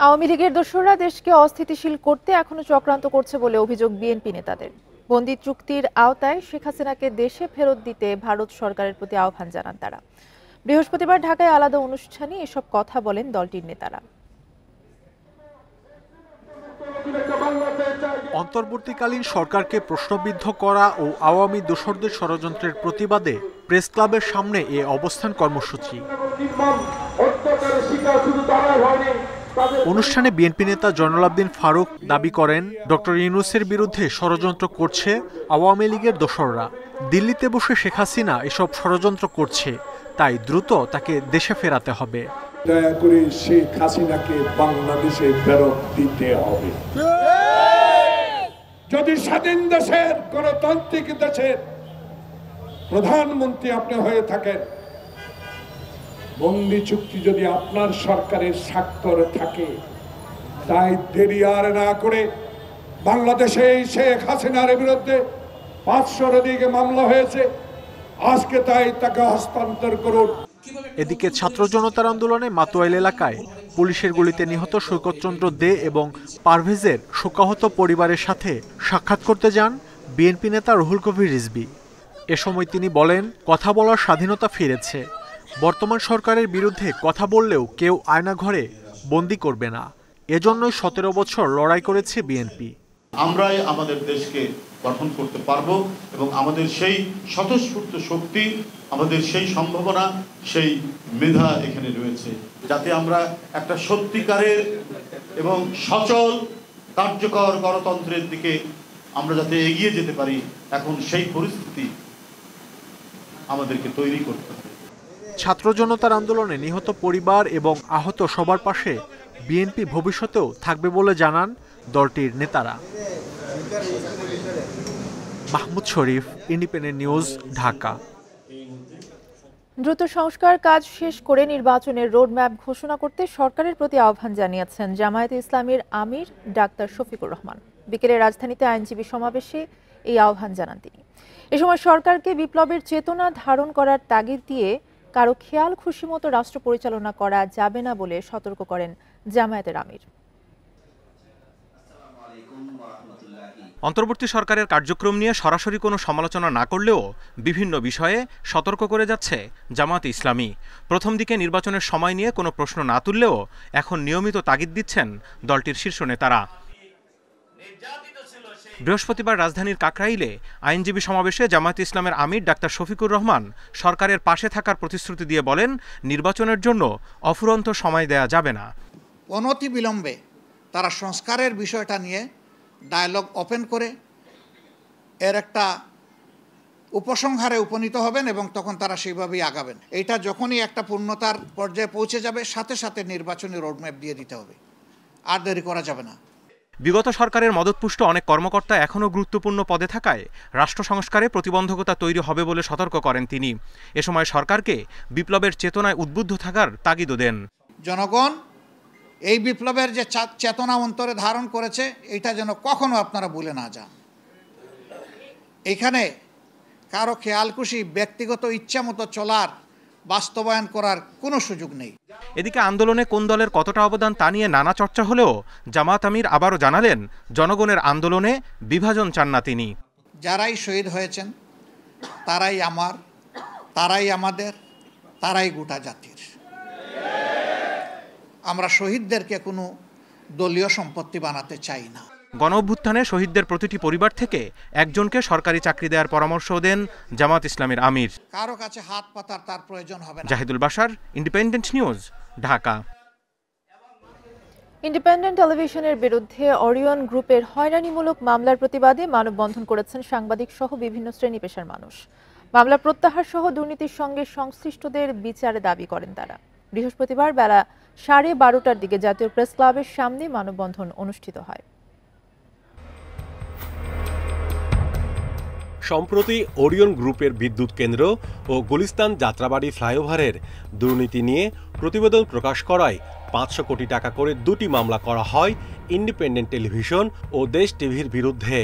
আওয়ামী লীগের দোসররা দেশকে অস্থিতিশীল করতে এখনো চক্রান্ত করছে বলে অভিযোগ বিএনপি নেতাদের। বন্দি চুক্তির আওতায় শেখ হাসিনাকে দেশে ফেরত দিতে ভারত সরকারের প্রতি আহ্বান জানান তারা। বৃহস্পতিবার ঢাকায় আলাদা অনুষ্ঠানে এসব কথা বলেন দলটির নেতারা। অন্তর্বর্তীকালীন সরকারকে প্রশ্নবিদ্ধ করা ও আওয়ামী দোসরদের ষড়যন্ত্রের প্রতিবাদে প্রেস ক্লাবের সামনে এ অবস্থান কর্মসূচি। অনুষ্ঠানে বিএনপি নেতা জয়নুল আবদিন ফারুক দাবি করেন, ডক্টর ইউনূসের বিরুদ্ধে ষড়যন্ত্র করছে আওয়ামী লীগের দোসররা। দিল্লিতে বসে শেখ হাসিনা এসব ষড়যন্ত্র করছে, তাই দ্রুত তাকে দেশে ফেরাতে হবে। দয়া করে শেখ হাসিনাকে বাংলাদেশে ফেরত দিতে হবে। যদি স্বাধীন দেশের গণতান্ত্রিক দেশের প্রধানমন্ত্রী আপনি হয়ে থাকেন, বন্দি চুক্তি যদি আপনার সরকারের স্বাক্ষর থাকে, তাই দেরি আর না করে বাংলাদেশে শেখ হাসিনার বিরুদ্ধে 500-র দিকে মামলা হয়েছে, আজকে তাই তাকে হস্তান্তর করুন। এদিকে ছাত্র জনতার আন্দোলনে মাতোয়াইল এলাকায় পুলিশের গুলিতে নিহত সৈকতচন্দ্র দে এবং পারভেজের শোকাহত পরিবারের সাথে সাক্ষাৎ করতে যান বিএনপি নেতা রুহুল কবির রিজভী। এ সময় তিনি বলেন, কথা বলার স্বাধীনতা ফিরেছে। বর্তমান সরকারের বিরুদ্ধে কথা বললেও কেউ আয়নাঘরে বন্দি করবে না। এজন্যই 17 বছর লড়াই করেছে বিএনপি। আমরাই আমাদের দেশকে গঠন করতে পারবো এবং আমাদের সেই স্বতঃস্ফূর্ত শক্তি, আমাদের সেই সম্ভাবনা, সেই মেধা এখানে রয়েছে, যাতে আমরা একটা সত্যিকারের এবং সচল কার্যকর গণতন্ত্রের দিকে আমরা যাতে এগিয়ে যেতে পারি। এখন সেই পরিস্থিতি আমাদেরকে তৈরি করতে হবে। ছাত্র জনতার আন্দোলনে নিহত পরিবার এবং আহত সবার পাশে বিএনপি ভবিষ্যতেও থাকবে বলে জানান দলটির নেতারা। মাহমুদ শরীফ, ইন্ডিপেন্ডেন্ট নিউজ, ঢাকা। দ্রুত সংস্কার কাজ শেষ করে নির্বাচনের রোডম্যাপ ঘোষণা করতে সরকারের প্রতি আহ্বান জানিয়েছেন জামায়াতে ইসলামীর আমির ডাক্তার শফিকুর রহমান। বিকেলে রাজধানীতে আইনজীবী সমাবেশে এই আহ্বান জানান তিনি। এ সময় সরকারকে বিপ্লবের চেতনা ধারণ করার তাগিদ দিয়ে কারো খেয়াল খুশি মতো রাষ্ট্র পরিচালনা করা যাবে না বলে সতর্ক করেন জামায়াতের আমির। অন্তর্বর্তী সরকারের কার্যক্রম নিয়ে সরাসরি কোনো সমালোচনা না করলেও বিভিন্ন বিষয়ে সতর্ক করে যাচ্ছে জামায়াতে ইসলামী। প্রথম দিকে নির্বাচনের সময় নিয়ে কোনো প্রশ্ন না তুললেও এখন নিয়মিত তাগিদ দিচ্ছেন দলটির শীর্ষ নেতারা। বৃহস্পতিবার রাজধানীর কাকরাইলে আইনজীবী সমাবেশে জামায়াতে ইসলামের আমির ডাক্তার শফিকুর রহমান সরকারের পাশে থাকার প্রতিশ্রুতি দিয়ে বলেন, নির্বাচনের জন্য অফুরন্ত সময় দেয়া যাবে না। অনতিবিলম্বে তারা সংস্কারের বিষয়টা নিয়ে ডায়ালগ ওপেন করে এর একটা উপসংহারে উপনীত হবেন এবং তখন তারা সেইভাবেই আগাবেন। এটা যখনই একটা পূর্ণতার পর্যায়ে পৌঁছে যাবে, সাথে সাথে নির্বাচনী রোডম্যাপ দিয়ে দিতে হবে, আর দেরি করা যাবে না। বিগত সরকারের মদতপুষ্ট অনেক কর্মকর্তা এখনও গুরুত্বপূর্ণ পদে থাকায় রাষ্ট্র সংস্কারে প্রতিবন্ধকতা তৈরি হবে বলে সতর্ক করেন তিনি। এ সময় সরকারকে বিপ্লবের চেতনায় উদ্বুদ্ধ থাকার তাগিদও দেন। জনগণ এই বিপ্লবের যে চেতনা অন্তরে ধারণ করেছে, এটা যেন কখনো আপনারা ভুলে না যান। এখানে কারো খেয়ালখুশি ব্যক্তিগত ইচ্ছা মতো চলার, বাস্তবায়ন করার কোনো সুযোগ নেই। এদিকে আন্দোলনে কোন দলের কতটা অবদান তা নিয়ে নানা চর্চা হলেও জামায়াত আমির আবারও জানালেন, জনগণের আন্দোলনে বিভাজন চান না তিনি। যারাই শহীদ হয়েছেন তারাই আমার, তারাই আমাদের, তারাই গোটা জাতির। আমরা শহীদদেরকে কোনো দলীয় সম্পত্তি বানাতে চাই না। গণঅভ্যুত্থানে শহীদদের প্রতিটি পরিবার থেকে একজনকে সরকারি চাকরি দেওয়ার পরামর্শ দেন জামায়াত ইসলামের আমির। কারো কাছে হাত পাতার তার প্রয়োজন হবে না। Zahidul Bashar, Independent news, Dhaka. Independent টেলিভিশনের বিরুদ্ধে ওরিয়ন গ্রুপের হয়রানিমূলক মামলার প্রতিবাদে মানববন্ধন করেছেন সাংবাদিক সহ বিভিন্ন শ্রেণী পেশার মানুষ। মামলা প্রত্যাহার সহ দুর্নীতির সঙ্গে সংশ্লিষ্টদের বিচারে দাবি করেন তারা। বৃহস্পতিবার বেলা 12:30টার দিকে জাতীয় প্রেস ক্লাবের সামনে মানববন্ধন অনুষ্ঠিত হয়। সম্প্রতি ওরিয়ন গ্রুপের বিদ্যুৎ কেন্দ্র ও গুলিস্তান যাত্রাবাড়ি ফ্লাইওভারের দুর্নীতি নিয়ে প্রতিবেদন প্রকাশ করায় 500 কোটি টাকা করে 2টি মামলা করা হয় ইন্ডিপেন্ডেন্ট টেলিভিশন ও দেশ টিভির বিরুদ্ধে।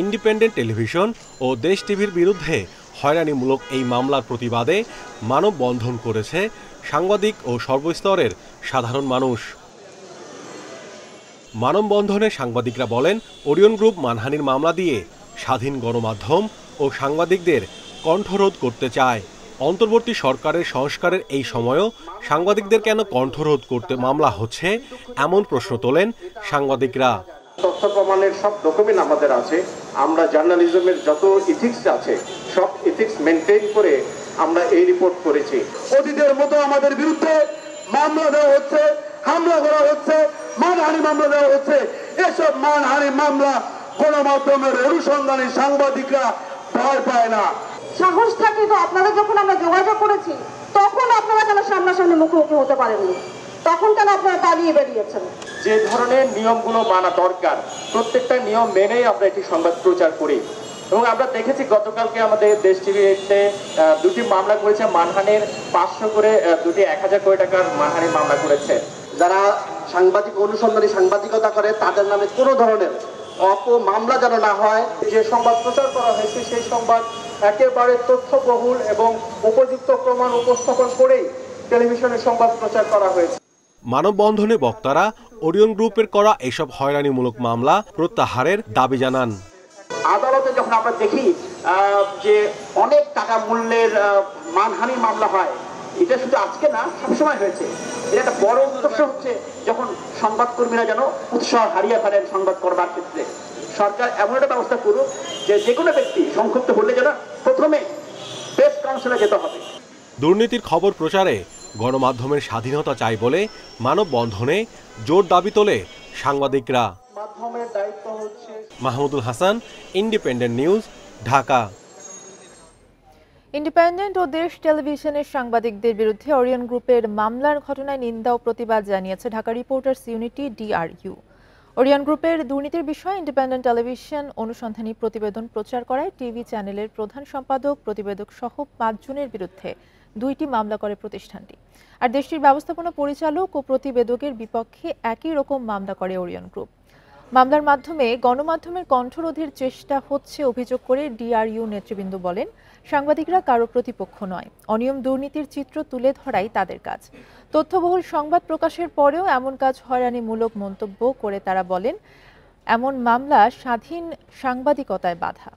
ইন্ডিপেন্ডেন্ট টেলিভিশন ও দেশ টিভির বিরুদ্ধে হয়রানিমূলক এই মামলার প্রতিবাদে মানববন্ধন করেছে সাংবাদিক ও সর্বস্তরের সাধারণ মানুষ। মানববন্ধনে সাংবাদিকরা বলেন, ওরিয়ন গ্রুপ মানহানির মামলা দিয়ে স্বাধীন গণমাধ্যম ও সাংবাদিকদের কণ্ঠরোধ করতে চায়। অন্তর্বর্তী সরকারের সংস্কারের এই সময়ও সাংবাদিকদের কেন কণ্ঠরোধ করতে মামলা হচ্ছে, এমন প্রশ্ন তোলেন সাংবাদিকরা। তথ্য প্রমাণের সব ডকুমেন্ট আমাদের আছে, আমরা জার্নালিজমের যত ইথিক্স আছে সব ইথিক্স মেনটেন করে আমরা এই রিপোর্ট করেছি। অতীতের মতো আমাদের বিরুদ্ধে মামলা দেওয়া হচ্ছে, হামলা করা হচ্ছে, মানহানি মামলা দেওয়া হচ্ছে। এসব মানহানি মামলা গণমাধ্যমের অনুসন্ধানী সাংবাদিকরা ভয় পায় না। সাহস থাকে তো আপনারা যখন আমরা যোগাযোগ করেছি তখন আপনারা কেন সামনাসামনি মুখোমুখি হতে পারেননি? তখন কেন আপনারা পালিয়ে বেরিয়েছেন? যে ধরনের নিয়মগুলো মানা দরকার প্রত্যেকটা নিয়ম মেনেই আমরা একটি সংবাদ প্রচার করি। এবং আমরা দেখেছি গতকালকে আমাদের দেশ টিভিতে দুটি মামলা করেছে মানহানির, 500 করে, দুটি 1000 কোটি টাকার মানহানির মামলা করেছে। যারা সাংবাদিক অনুসন্ধানী সাংবাদিকতা করে তাদের নামে কোনো ধরনের মামলা যেন না হয়। যে সংবাদ প্রচার করা হয়েছে সেই সংবাদ একেবারে তথ্যবহুল এবং উপযুক্ত প্রমাণ উপস্থাপন করেই টেলিভিশনে সংবাদ প্রচার করা হয়েছে। মানববন্ধনে বক্তারা ওরিয়ন গ্রুপের করা এসব হয়রানিমূলক মামলা প্রত্যাহারের দাবি জানান। আদালতে যখন আমরা দেখি যে অনেক টাকা মূল্যের মানহানি মামলা হয়, এটা শুধু আজকে না, সবসময় হয়েছে। এটা একটা বড় উদ্দেশ্য হচ্ছে যখন সংবাদকর্মীরা যেন উৎসাহ হারিয়ে ফেলেন সংবাদ করবার ক্ষেত্রে। সরকার এমন একটা ব্যবস্থা করুক যে কোনো ব্যক্তি সংক্ষিপ্ত হলে যেন প্রথমে প্রেস কাউন্সিলে যেতে হবে। দুর্নীতির খবর প্রচারে গণমাধ্যমের স্বাধীনতা চাই বলে মানববন্ধনে জোর দাবি তোলে সাংবাদিকরা। মাধ্যমের দায়িত্ব হচ্ছে। Mahmudul Hasan, independent news, Dhaka. Independent ও দেশ টেলিভিশনের সাংবাদিকদের বিরুদ্ধে ওরিয়ন গ্রুপের মামলার ঘটনায় নিন্দা ও প্রতিবাদ জানিয়েছে Dhaka reporters unity DRU। Orion গ্রুপের দুর্নীতির বিষয়ে ইন্ডিপেন্ডেন্ট টেলিভিশন অনুসন্ধানী প্রতিবেদন প্রচার করায় টিভি চ্যানেলের প্রধান সম্পাদক, প্রতিবেদক সহ 5 জনের বিরুদ্ধে 2টি মামলা করে প্রতিষ্ঠানটি। আর দেশটির ব্যবস্থাপনা পরিচালক ও প্রতিবেদকের বিপক্ষে একই রকম মামলা করে ওরিয়ন গ্রুপ। মামলার মাধ্যমে গণমাধ্যমের কণ্ঠরোধের চেষ্টা হচ্ছে অভিযোগ করে DRU নেতৃবৃন্দ বলেন, সাংবাদিকরা কারো প্রতিপক্ষ নয়, অনিয়ম দুর্নীতির চিত্র তুলে ধরাই তাদের কাজ। তথ্যবহুল সংবাদ প্রকাশের পরেও এমন কাজ হয়রানিমূলক মন্তব্য করে তারা বলেন, এমন মামলা স্বাধীন সাংবাদিকতায় বাধা।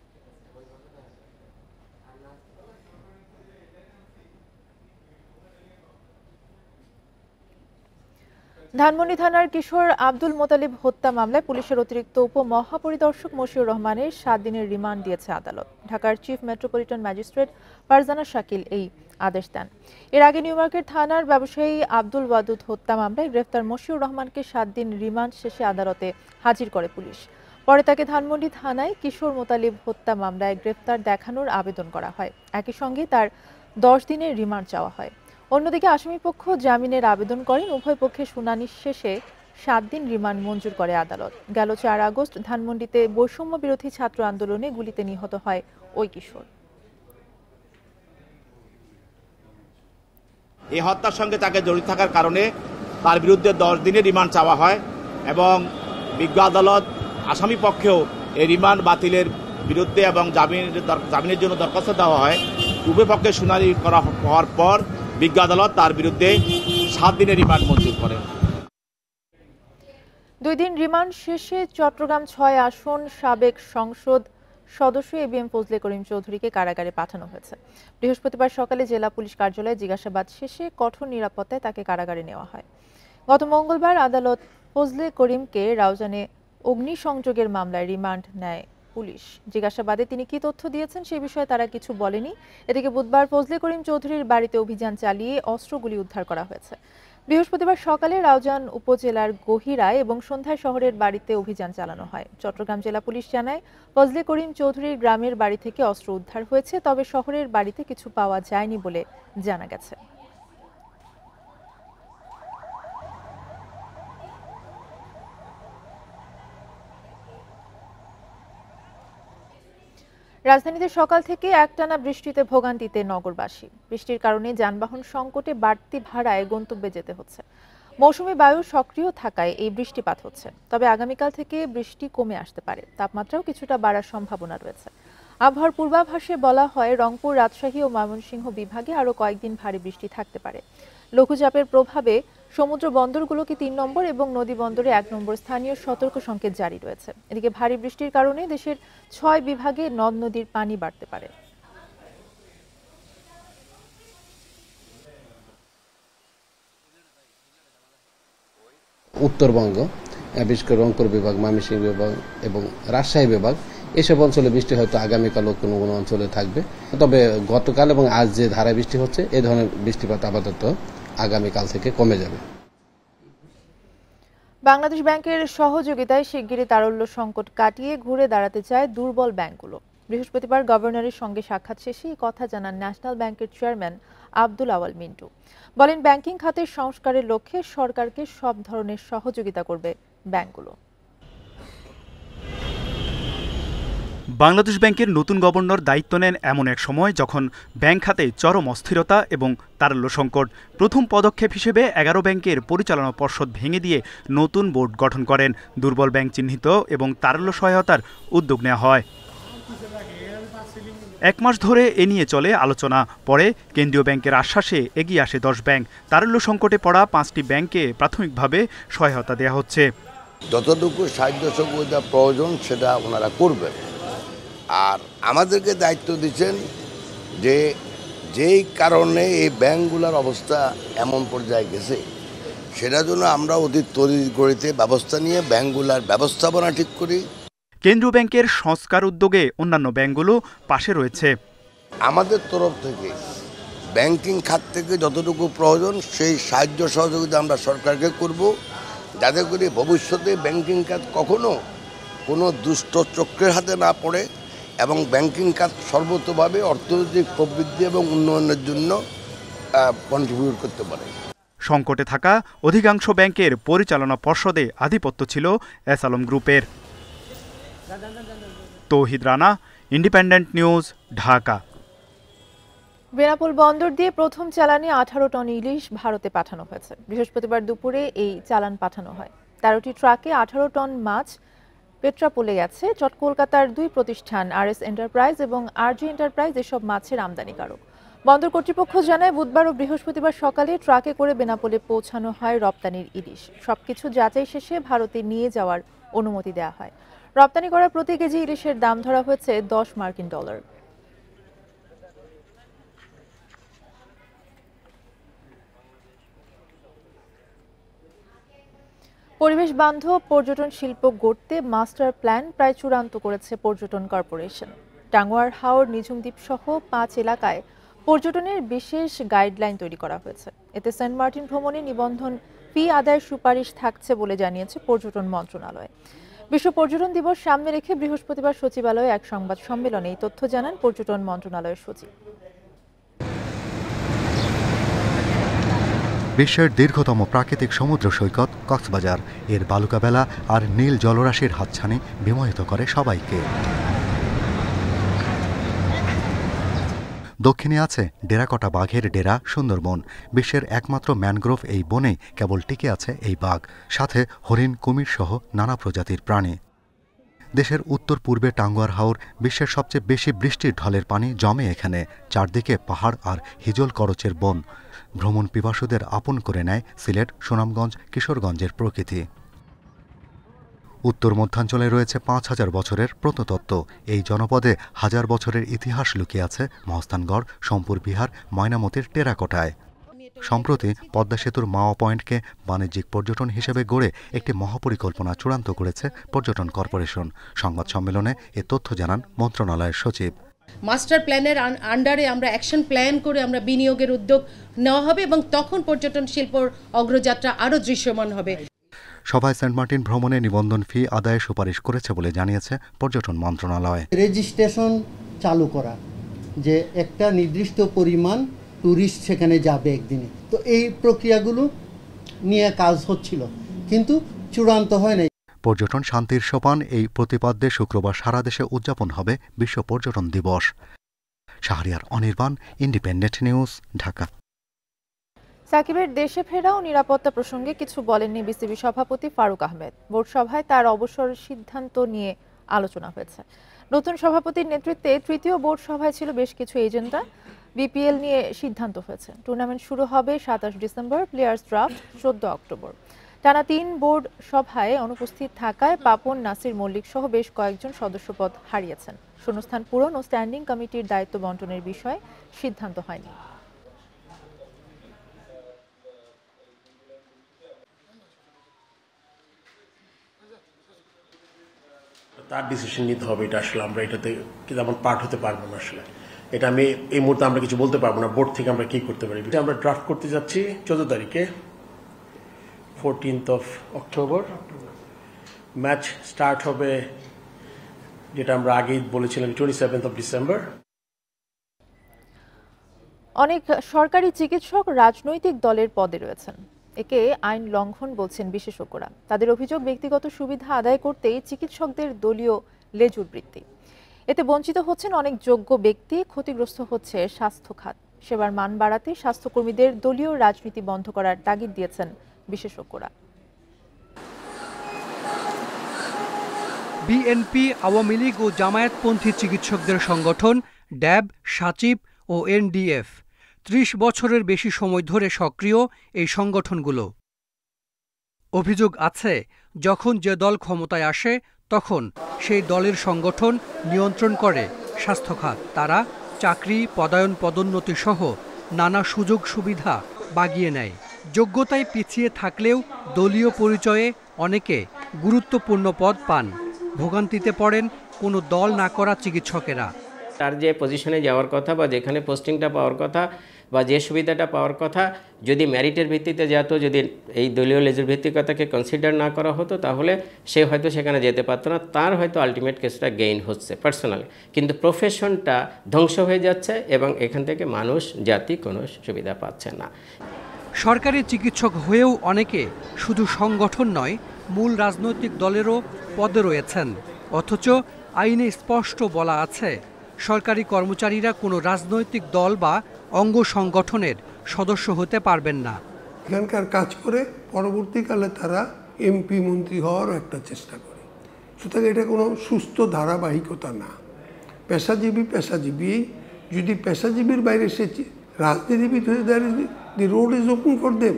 ধানমন্ডি থানার কিশোর আব্দুল মোতালিব হত্যা মামলায় পুলিশের অতিরিক্ত উপমহাপরিদর্শক মশিউর রহমানের 7 দিনের রিমান্ড দিয়েছে আদালত। ঢাকার chief metropolitan magistrate Farzana Shakil এই আদেশ দেন। এর আগে নিউ মার্কেট থানার ব্যবসায়ী আব্দুল ওয়াদুদ হত্যা মামলায় গ্রেফতার মশিউর রহমানকে 7 দিন রিমান্ড শেষে আদালতে হাজির করে পুলিশ। পরে তাকে ধানমন্ডি থানায় কিশোর মোতালিব হত্যা মামলায় গ্রেফতার দেখানোর আবেদন করা হয়। একই সঙ্গে তার 10 দিনের রিমান্ড চাওয়া হয়। অন্যদিকে আসামিপক্ষ জামিনের আবেদন করেন। উভয় পক্ষে শুনানি শেষে 7 দিন রিমান্ড মঞ্জুর করে আদালত। গেল 4 আগস্ট ধানমন্ডিতে বৈষম্য বিরোধী ছাত্র আন্দোলনে গুলিতে নিহত হয় ওই কিশোর। এই হত্যার সঙ্গে তাকে জড়িত থাকার কারণে তার বিরুদ্ধে 10 দিনের রিমান্ড চাওয়া হয় এবং বিজ্ঞ আদালত আসামি পক্ষেও এই রিমান্ড বাতিলের বিরুদ্ধে এবং জামিনের জন্য দরখাস্ত দেওয়া হয়। উভয় পক্ষে শুনানি করা হওয়ার পর বিজ্ঞ আদালত তার বিরুদ্ধে 7 দিনের রিমান্ড মঞ্জুর করেন। 2 দিন রিমান্ড শেষে চট্টগ্রাম 6 আসন সাবেক সংসদ সদস্য ABM ফজলে করিম চৌধুরীকে কারাগারে পাঠানো হয়েছে। বৃহস্পতিবার সকালে জেলা পুলিশ কার্যালয়ে জিজ্ঞাসাবাদ শেষে কঠোর নিরাপত্তায় তাকে কারাগারে নেওয়া হয়। গত মঙ্গলবার আদালত ফজলে করিমকে রাউজানে অগ্নিসংযোগের মামলায় রিমান্ড নেয় পুলিশ। জিজ্ঞাসাবাদে তিনি কি তথ্য দিয়েছেন সে বিষয়ে তারা কিছু বলেনি। এদিকে বুধবার ফজলে করিম চৌধুরীর বাড়িতে অভিযান চালিয়ে অস্ত্রগুলি উদ্ধার করা হয়েছে। বৃহস্পতিবার সকালে রাউজান উপজেলার গহিরায় এবং সন্ধ্যায় শহরের বাড়িতে অভিযান চালানো হয়। চট্টগ্রাম জেলা পুলিশ জানায়, ফজলে করিম চৌধুরীর গ্রামের বাড়ি থেকে অস্ত্র উদ্ধার হয়েছে, তবে শহরের বাড়িতে কিছু পাওয়া যায়নি বলে জানা গেছে। রাজধানীতে সকাল থেকে একটানা বৃষ্টিতে ভোগান্তিতে নগরবাসী। বৃষ্টির কারণে যানবাহন সংকটে বাড়তি ভাড়ায় গন্তব্যে যেতে হচ্ছে। মৌসুমী বায়ু সক্রিয় থাকায় এই বৃষ্টিপাত হচ্ছে, তবে আগামীকাল থেকে বৃষ্টি কমে আসতে পারে। তাপমাত্রাও কিছুটা বাড়ার সম্ভাবনা রয়েছে। আবহাওয়ার পূর্বাভাসে বলা হয়, রংপুর, রাজশাহী ও ময়মনসিংহ বিভাগে আরও কয়েকদিন ভারী বৃষ্টি থাকতে পারে। লঘুচাপের প্রভাবে সমুদ্র বন্দরগুলোকে ৩ নম্বর এবং নদী বন্দরে ১ নম্বর স্থানীয় সতর্ক সংকেত জারি রয়েছে। এদিকে ভারী বৃষ্টির কারণে দেশের ৬ বিভাগে নদ নদীর পানি বাড়তে পারে। উত্তরবঙ্গ, বিশেষ করে রংপুর বিভাগ, ময়মনসিংহ বিভাগ এবং রাজশাহী বিভাগ, এসব অঞ্চলে বৃষ্টি হয়তো আগামীকালও কোনো কোনো অঞ্চলে থাকবে। তবে গতকাল এবং আজ যে ধারায় বৃষ্টি হচ্ছে এই ধরনের বৃষ্টিপাত আপাতত আগামীকাল থেকে কমে যাবে। বাংলাদেশ ব্যাংকের সহযোগিতায় শিগগিরই তারল্য সংকট কাটিয়ে ঘুরে দাঁড়াতে চায় দুর্বল ব্যাংকগুলো। বৃহস্পতিবার গভর্নরের সঙ্গে সাক্ষাৎ শেষে এই কথা জানান ন্যাশনাল ব্যাংকের চেয়ারম্যান আব্দুল আওয়াল মিন্টু। বলেন, ব্যাংকিং খাতের সংস্কারের লক্ষ্যে সরকারকে সব ধরনের সহযোগিতা করবে ব্যাংকগুলো। বাংলাদেশ ব্যাংকের নতুন গভর্নর দায়িত্ব নেন এমন এক সময় যখন ব্যাংক খাতে চরম অস্থিরতা এবং তারল্য সংকট। প্রথম পদক্ষেপ হিসেবে ১১ ব্যাংকের পরিচালনা পর্ষদ ভেঙে দিয়ে নতুন বোর্ড গঠন করেন। দুর্বল ব্যাংক চিহ্নিত এবং তারল্য সহায়তার উদ্যোগ নেওয়া হয়। ১ মাস ধরে এ নিয়ে চলে আলোচনা। পরে কেন্দ্রীয় ব্যাংকের আশ্বাসে এগিয়ে আসে ১০ ব্যাংক। তারল্য সংকটে পড়া ৫টি ব্যাংকে প্রাথমিকভাবে সহায়তা দেওয়া হচ্ছে। যতটুকু সাহায্য সহযোগিতা প্রয়োজন সেটা ওনারা করবেন। আর আমাদেরকে দায়িত্ব দিচ্ছেন যে যেই কারণে এই ব্যাংকগুলোর অবস্থা এমন পর্যায়ে গেছে সেটার জন্য আমরা অতি তড়িঘড়িতে ব্যবস্থা নিয়ে ব্যাংকগুলোর ব্যবস্থাপনা ঠিক করি। কেন্দ্রীয় ব্যাংকের সংস্কার উদ্যোগে অন্যান্য ব্যাংকগুলো পাশে রয়েছে। আমাদের তরফ থেকে ব্যাংকিং খাত থেকে যতটুকু প্রয়োজন সেই সাহায্য সহযোগিতা আমরা সরকারকে করব, যাতে করে ভবিষ্যতে ব্যাংকিং খাত কখনো কোনো দুষ্ট চক্রের হাতে না পড়ে এবং ব্যাংকিং খাত সর্বতোভাবে অর্থনৈতিক প্রবৃদ্ধি এবং উন্নয়নের জন্য কন্ট্রিবিউট করতে পারে। সংকটে থাকা অধিকাংশ ব্যাংকের পরিচালনা পর্ষদে আধিপত্য ছিল এস আলম গ্রুপের। তৌহিদ রানা, ইন্ডিপেন্ডেন্ট নিউজ, ঢাকা। বেনাপোল বন্দর দিয়ে প্রথম চালানে 18 টন ইলিশ ভারতে পাঠানো হয়েছে। বৃহস্পতিবার দুপুরে এই চালান পাঠানো হয়। 13টি ট্রাকে 18 টন মাছ পেট্রাপোলে গেছে। কলকাতার 2 প্রতিষ্ঠান RS এন্টারপ্রাইজ এবং RG এন্টারপ্রাইজ এসব মাছের আমদানিকারক। বন্দর কর্তৃপক্ষ জানায়, বুধবার ও বৃহস্পতিবার সকালে ট্রাকে করে বেনাপোলে পৌঁছানো হয় রপ্তানির ইলিশ। সবকিছু যাচাই শেষে ভারতে নিয়ে যাওয়ার অনুমতি দেওয়া হয়। রপ্তানি করা প্রতি কেজি ইলিশের দাম ধরা হয়েছে $10 মার্কিন। পরিবেশ বান্ধব পর্যটন শিল্প গড়তে মাস্টার প্ল্যান প্রায় চূড়ান্ত করেছে পর্যটন কর্পোরেশন। টাঙ্গুয়ার হাওর, নিঝুম দ্বীপ সহ 5 এলাকায় পর্যটনের বিশেষ গাইডলাইন তৈরি করা হয়েছে। এতে সেন্ট মার্টিন ভ্রমণে নিবন্ধন ফি আদায়ের সুপারিশ থাকছে বলে জানিয়েছে পর্যটন মন্ত্রণালয়। বিশ্ব পর্যটন দিবস সামনে রেখে বৃহস্পতিবার সচিবালয়ে এক সংবাদ সম্মেলনে এই তথ্য জানান পর্যটন মন্ত্রণালয়ের সচিব। বিশ্বের দীর্ঘতম প্রাকৃতিক সমুদ্র সৈকত কক্সবাজার, এর বালুকাবেলা আর নীল জলরাশির হাতছানি বিমোহিত করে সবাইকে। দক্ষিণে আছে ডেরাকটা বাঘের ডেরা সুন্দরবন। বিশ্বের একমাত্র ম্যানগ্রোভ এই বনেই কেবল টিকে আছে এই বাঘ, সাথে হরিণ, কুমির সহ নানা প্রজাতির প্রাণী। দেশের উত্তর পূর্বে টাঙ্গুয়ার হাওর, বিশ্বের সবচেয়ে বেশি বৃষ্টির ঢলের পানি জমে এখানে। চারদিকে পাহাড় আর হিজল করচের বন। ভ্রমণ পিপাসুদের আপন করে নেয় সিলেট, সুনামগঞ্জ, কিশোরগঞ্জের প্রকৃতি। উত্তর মধ্যাঞ্চলে রয়েছে 5000 বছরের প্রত্নতত্ত্ব। এই জনপদে 1000 বছরের ইতিহাস লুকিয়ে আছে মহস্থানগড়, সোমপুর বিহার, ময়নামতির টেরাকোটায়। সম্প্রতি পদ্মা সেতুর মাওয়া পয়েন্টকে বাণিজ্যিক পর্যটন হিসেবে গড়ে একটি মহাপরিকল্পনা চূড়ান্ত করেছে পর্যটন কর্পোরেশন। সংবাদ সম্মেলনে এ তথ্য জানান মন্ত্রণালয়ের সচিব। মাস্টার প্ল্যানের আন্ডারে আমরা অ্যাকশন প্ল্যান করে আমরা বিনিয়োগের উদ্যোগ নেওয়া হবে এবং তখন পর্যটন শিল্পর অগ্রযাত্রা আরও দৃশ্যমান হবে। সভায় সেন্ট মার্টিন ভ্রমণে নিবন্ধন ফি আদায়ে সুপারিশ করেছে বলে জানিয়েছে পর্যটন মন্ত্রণালয়। রেজিস্ট্রেশন চালু করা, যে একটা নির্দিষ্ট পরিমাণ ট্যুরিস্ট সেখানে যাবে একদিনে, তো এই প্রক্রিয়াগুলো নিয়ে কাজ হচ্ছিল কিন্তু চূড়ান্ত হয় নাই। পর্যটন শান্তির সোপান, এই প্রতিপাদ্যে শুক্রবার সারা দেশে উদযাপন হবে বিশ্ব পর্যটন দিবস। Shahriar Anirban, independent news, Dhaka. সাকিবের দেশে ফেরা ও নিরাপত্তা প্রসঙ্গে কিছু বলেননি বিসিবি সভাপতি ফারুক আহমেদ। বোর্ড সভায় তার অবসরের সিদ্ধান্ত নিয়ে আলোচনা হয়েছে। নতুন সভাপতির নেতৃত্বে তৃতীয় বোর্ড সভায় ছিল বেশ কিছু এজেন্ডা। বিপিএল নিয়ে সিদ্ধান্ত হয়েছে। টুর্নামেন্ট শুরু হবে 27 ডিসেম্বর, প্লেয়ার্স ড্রাফট 14 অক্টোবর। টানা 3 বোর্ড সভায় অনুপস্থিত থাকায় পাপন, নাসির মল্লিক সহ বেশ কয়েকজন সদস্যপদ হারিয়েছেন। শূন্যস্থান পূরণ ও স্ট্যান্ডিং কমিটির দায়িত্ব বন্টনের বিষয়ে সিদ্ধান্ত হয়নি। তার ডিসিশন নিতে হবে, এটা আসলে আমরা এটাতে তেমন পার্ট হতে পারবো না। আসলে এটা আমি এই মুহূর্তে আমরা কিছু বলতে পারবো না বোর্ড থেকে আমরা কি করতে পারি। আমরা ড্রাফট করতে যাচ্ছি 14 তারিখে, 14th অক্টোবর। ম্যাচ স্টার্ট হবে, যেটা আমরা আগেই বলেছিলাম, 27th ডিসেম্বর। অনেক সরকারি চিকিৎসক রাজনৈতিক দলের পদে রয়েছেন। একে আইন লঙ্ঘন বলছেন বিশেষজ্ঞরা। তাদের অভিযোগ, ব্যক্তিগত সুবিধা আদায় করতেই চিকিৎসকদের দলীয় লেজুর বৃত্তি। এতে বঞ্চিত হচ্ছেন অনেক যোগ্য ব্যক্তি, ক্ষতিগ্রস্ত হচ্ছে স্বাস্থ্য খাত। সেবার মান বাড়াতে স্বাস্থ্যকর্মীদের দলীয় রাজনীতি বন্ধ করার তাগিদ দিয়েছেন বিশেষজ্ঞরা। বিএনপি, আওয়ামী লীগ ও জামায়াতপন্থী চিকিৎসকদের সংগঠন ড্যাব, সাচিব ও এনডিএফ 30 বছরের বেশি সময় ধরে সক্রিয় এই সংগঠনগুলো। অভিযোগ আছে, যখন যে দল ক্ষমতায় আসে তখন সেই দলের সংগঠন নিয়ন্ত্রণ করে স্বাস্থ্য খাত। তারা চাকরি, পদায়ন, পদোন্নতি সহ নানা সুযোগ সুবিধা বাগিয়ে নেয়। যোগ্যতায় পিছিয়ে থাকলেও দলীয় পরিচয়ে অনেকে গুরুত্বপূর্ণ পদ পান। ভোগান্তিতে পড়েন কোনো দল না করা চিকিৎসকেরা। তার যে পজিশনে যাওয়ার কথা বা যেখানে পোস্টিংটা পাওয়ার কথা বা যে সুবিধাটা পাওয়ার কথা, যদি মেরিটের ভিত্তিতে যেত, যদি এই দলীয় লেজুর ভিত্তিকতাকে কনসিডার না করা হতো, তাহলে সে হয়তো সেখানে যেতে পারতো না। তার হয়তো আলটিমেট কেসটা গেইন হচ্ছে পার্সোনালি, কিন্তু প্রফেশনটা ধ্বংস হয়ে যাচ্ছে এবং এখান থেকে মানুষ, জাতি কোনো সুবিধা পাচ্ছে না। সরকারি চিকিৎসক হয়েও অনেকে শুধু সংগঠন নয়, মূল রাজনৈতিক দলেরও পদে রয়েছেন। অথচ আইনে স্পষ্ট বলা আছে, সরকারি কর্মচারীরা কোনো রাজনৈতিক দল বা অঙ্গ সংগঠনের সদস্য হতে পারবেন না। এখানকার কাজ করে পরবর্তীকালে তারা এমপি, মন্ত্রী হওয়ারও একটা চেষ্টা করে। সুতরাং এটা কোনো সুস্থ ধারাবাহিকতা না। পেশাজীবী যদি পেশাজীবীর বাইরে সে রাজনীতিবিদ হয়ে দাঁড়িয়ে, দি road is open for them.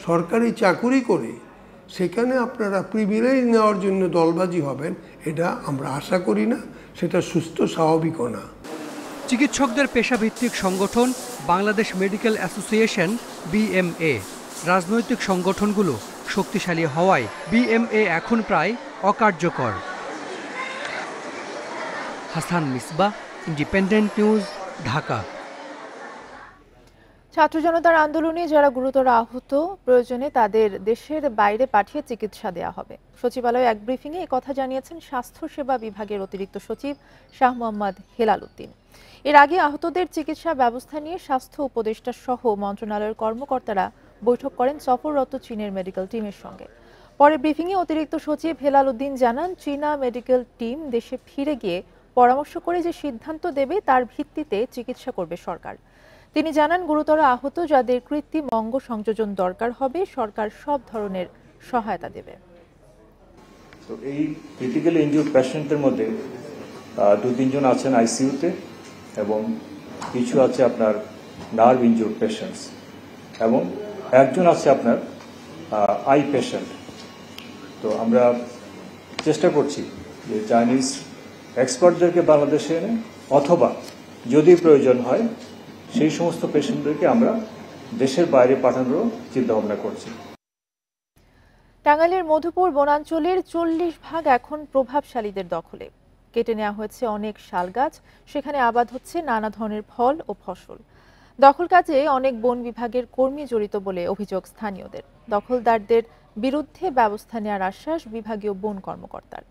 সরকারি চাকুরি করে সেখানে আপনারা প্রিভিলেজ নেওয়ার জন্য দলবাজি হবেন, এটা আমরা আশা করি না, সেটা সুস্থ স্বাভাবিকও না। চিকিৎসকদের পেশাভিত্তিক সংগঠন বাংলাদেশ মেডিকেল অ্যাসোসিয়েশন বিএমএ। রাজনৈতিক সংগঠনগুলো শক্তিশালী হওয়ায় বিএমএ এখন প্রায় অকার্যকর। Hasan Misbah, independent news, Dhaka. ছাত্র জনতার আন্দোলনে যারা গুরুতর আহত, প্রয়োজনে তাদের দেশের বাইরে পাঠিয়ে চিকিৎসা দেওয়া হবে। সচিবালয়ে এক ব্রিফিংয়ে কথা জানিয়েছেন স্বাস্থ্যসেবা বিভাগের অতিরিক্ত সচিব শাহ মোহাম্মদ হেলাল উদ্দিন। এর আগে আহতদের চিকিৎসা ব্যবস্থা নিয়ে স্বাস্থ্য উপদেষ্টা সহ মন্ত্রণালয়ের কর্মকর্তারা বৈঠক করেন সফররত চীনের মেডিকেল টিমের সঙ্গে। পরে ব্রিফিংয়ে অতিরিক্ত সচিব হেলাল উদ্দিন জানান, চীনা মেডিকেল টিম দেশে ফিরে গিয়ে পরামর্শ করে যে সিদ্ধান্ত দেবে তার ভিত্তিতে চিকিৎসা করবে সরকার। তিনি জানান, গুরুতর আহত যাদের কৃত্রিম অঙ্গ সংযোজন দরকার হবে, সরকার সব ধরনের সহায়তা দেবে। তো এই ক্রিটিক্যালি ইনজুর্ড পেশেন্টের মধ্যে 2-3 জন আছেন আইসিইউতে এবং কিছু আছে আপনার নার্ভ ইনজুর্ড পেশেন্টস এবং একজন আছে আপনার আই পেশেন্ট। তো আমরা চেষ্টা করছি যে চাইনিজ এক্সপার্টদেরকে বাংলাদেশে এনে অথবা যদি প্রয়োজন হয় সেই সমস্ত পেশেন্টদেরকে আমরা দেশের বাইরে পাঠানোর চিন্তা ভাবনা করছি। টাঙ্গাইলের মধুপুর বনাঞ্চলের 40% এখন প্রভাবশালীদের দখলে। কেটে নেওয়া হয়েছে অনেক শাল গাছ, সেখানে আবাদ হচ্ছে নানা ধরনের ফল ও ফসল। দখল কাজে অনেক বন বিভাগের কর্মী জড়িত বলে অভিযোগ স্থানীয়দের। দখলদারদের বিরুদ্ধে ব্যবস্থা নেওয়ার আশ্বাস বিভাগীয় বন কর্মকর্তার।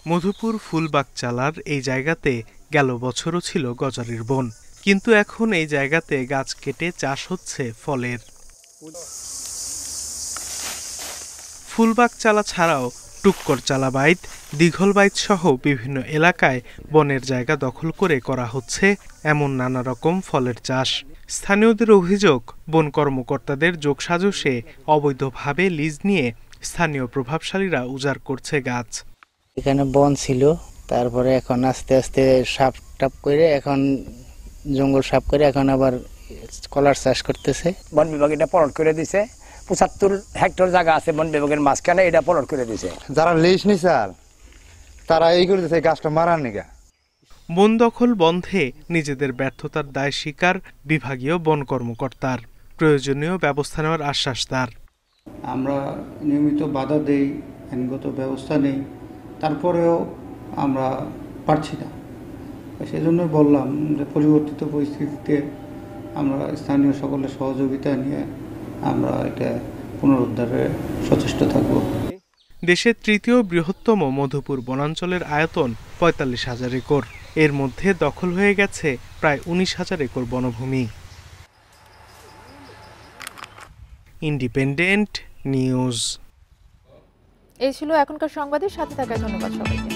মধুপুর ফুলবাগচালার এই জায়গাতে গেল বছরও ছিল গজারির বন, কিন্তু এখন এই জায়গাতে গাছ কেটে চাষ হচ্ছে ফলের। ফুলবাগচালা ছাড়াও টুক্করচালা বাইত, দীঘল বাইত সহ বিভিন্ন এলাকায় বনের জায়গা দখল করে করা হচ্ছে এমন নানা রকম ফলের চাষ। স্থানীয়দের অভিযোগ, বন কর্মকর্তাদের যোগসাজশে অবৈধভাবে লিজ নিয়ে স্থানীয় প্রভাবশালীরা উজাড় করছে গাছ। এখানে বন ছিল, তারপরে এখন আস্তে আস্তে সাপ টাপ করে এখন জঙ্গল সাফ করে এখন আবার কলার চাষ করতেছে। বন বিভাগ এটা পলট করে দিছে, ৭৫ হেক্টর জায়গা আছে বন বিভাগের মাঝখানে, এটা পলট করে দিছে। যারা লিজ নিছে তারা এই করে দিছে গাছটা মারার নিগা। বন দখল বন্ধে নিজেদের ব্যর্থতার দায় স্বীকার বিভাগীয় বন কর্মকর্তার, প্রয়োজনীয় ব্যবস্থা নেওয়ার আশ্বাস তার। আমরা নিয়মিত বাধা দেই, আইনগত ব্যবস্থা নেই, তারপরেও আমরা পারছি না। সেজন্য বললাম যে পরিবর্তিত পরিস্থিতিতে আমরা স্থানীয় সকলের সহযোগিতা নিয়ে আমরা এটা পুনরুদ্ধারে সচেষ্ট থাকব। দেশের তৃতীয় বৃহত্তম মধুপুর বনাঞ্চলের আয়তন ৪৫,০০০ একর। এর মধ্যে দখল হয়ে গেছে প্রায় ১৯,০০০ একর বনভূমি। Independent news. এই ছিল এখনকার সংবাদের সাথে থাকার ধন্যবাদ সবাইকে।